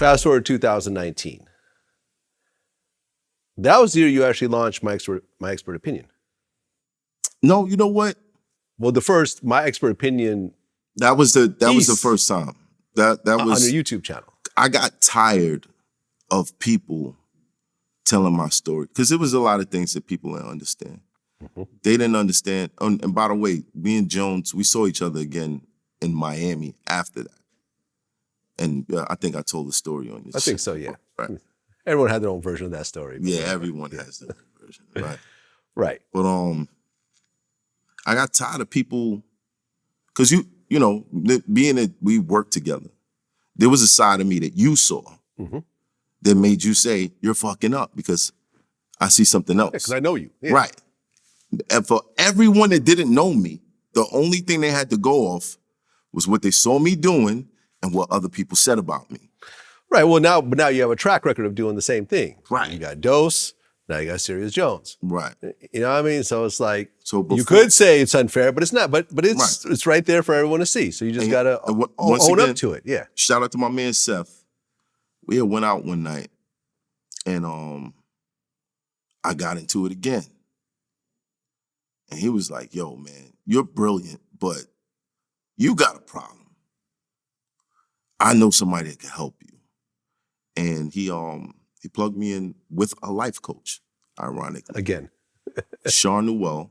fast forward to 2019. That was the year you actually launched My Expert Opinion. No, you know what? Well, the first My Expert Opinion. That was the first time. That was on your YouTube channel. I got tired of people telling my story because there was a lot of things that people didn't understand. Mm-hmm. They didn't understand. And by the way, me and Jones, we saw each other again in Miami after that. And I think I told the story on your I think so, yeah. Right. Everyone had their own version of that story. Yeah, everyone has their own version, right? Right. But I got tired of people because you know, being that we worked together, there was a side of me that you saw that made you say, you're fucking up because I see something else. Because I know you. Yeah. Right. And for everyone that didn't know me, the only thing they had to go off was what they saw me doing and what other people said about me. Right. Well, now you have a track record of doing the same thing. Right. You got Dose. Now you got Serious Jones. Right. You know what I mean? So it's like, before, you could say it's unfair, but it's not. But it's right there for everyone to see. So you just got to own up to it. Yeah. Shout out to my man Seth. We had went out one night and I got into it again. And he was like, yo, man, you're brilliant, but you got a problem. I know somebody that can help you. And he plugged me in with a life coach, ironically. Again. Sean Newell.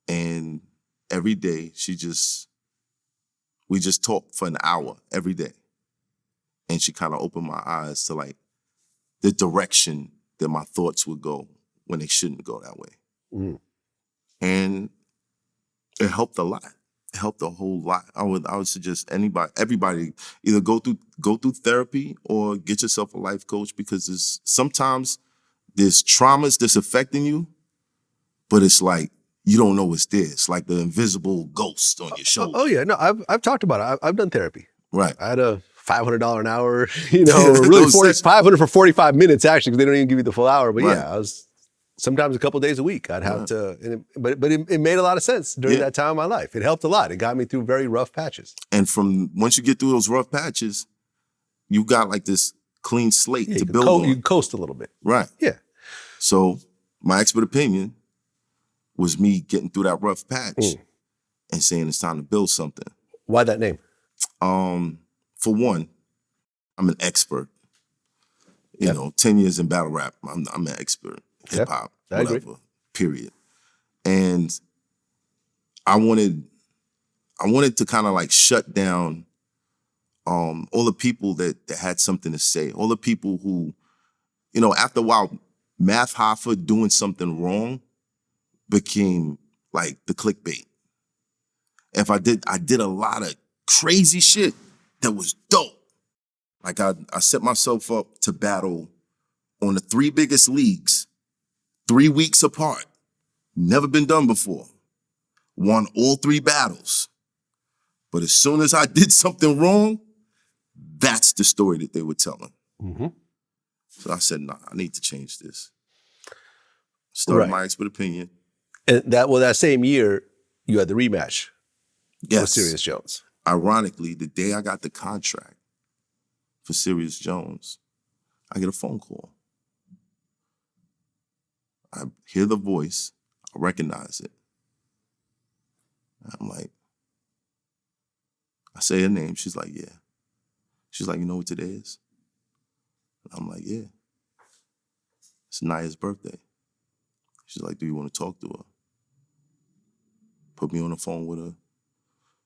And every day we just talked for an hour every day. And she kind of opened my eyes to like the direction that my thoughts would go when they shouldn't go that way. Mm. And it helped a lot. It helped a whole lot. I would suggest everybody either go through therapy or get yourself a life coach because sometimes there's traumas that's affecting you, but it's like you don't know it's there. It's like the invisible ghost on your shoulder. Oh yeah, no, I've talked about it. I've done therapy. Right. I had a $500 an hour, really $500 for 45 minutes actually, because they don't even give you the full hour. But yeah, I was sometimes a couple of days a week. I'd have to, but it made a lot of sense during that time of my life. It helped a lot. It got me through very rough patches. And once you get through those rough patches, you got like this clean slate to build on. You coast a little bit. Right. Yeah. So My Expert Opinion was me getting through that rough patch and saying it's time to build something. Why that name? For one, I'm an expert. You know, 10 years in battle rap, I'm an expert. Hip hop, whatever, period. And I wanted to kind of like shut down all the people that had something to say, all the people who, after a while, Math Hoffa doing something wrong became like the clickbait. I did a lot of crazy shit that was dope. Like I set myself up to battle on the 3 biggest leagues, 3 weeks apart. Never been done before. Won all 3 battles. But as soon as I did something wrong, that's the story that they were telling. Mm-hmm. So I said, nah, I need to change this. Started My Expert Opinion. And that same year, you had the rematch with Serious Jones. Ironically, the day I got the contract for Serious Jones, I get a phone call. I hear the voice, I recognize it. I'm like, I say her name, she's like, yeah. She's like, you know what today is? I'm like, yeah. It's Naya's birthday. She's like, do you want to talk to her? Put me on the phone with her.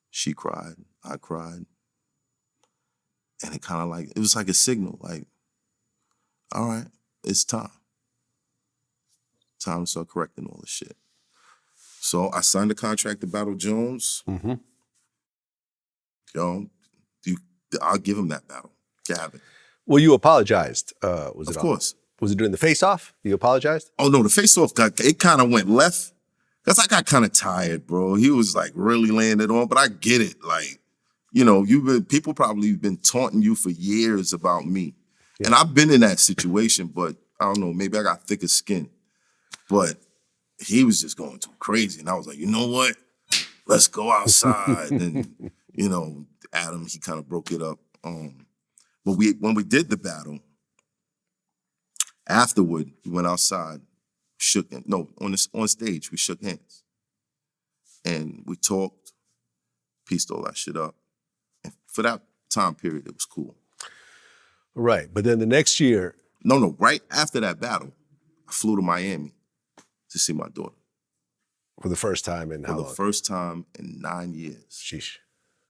She cried, I cried. And it was like a signal, like, all right, it's time. Time to start correcting all this shit. So I signed the contract to battle Jones. Mm-hmm. I'll give him that battle. Gavin. Well, you apologized. Was it? Of course. Was it during the face-off? You apologized? Oh no, the face-off it kind of went left. Cause I got kind of tired, bro. He was like really laying it on, but I get it. Like, people probably been taunting you for years about me. Yeah. And I've been in that situation, but I don't know, maybe I got thicker skin. But he was just going too crazy. And I was like, you know what? Let's go outside. And, Adam, he kind of broke it up. But when we did the battle, afterward, we went outside, on stage, we shook hands. And we talked, pieced all that shit up. And for that time period, it was cool. Right. But then the next year. No, right after that battle, I flew to Miami to see my daughter. For the first time in how long? For the first time in 9 years. Sheesh.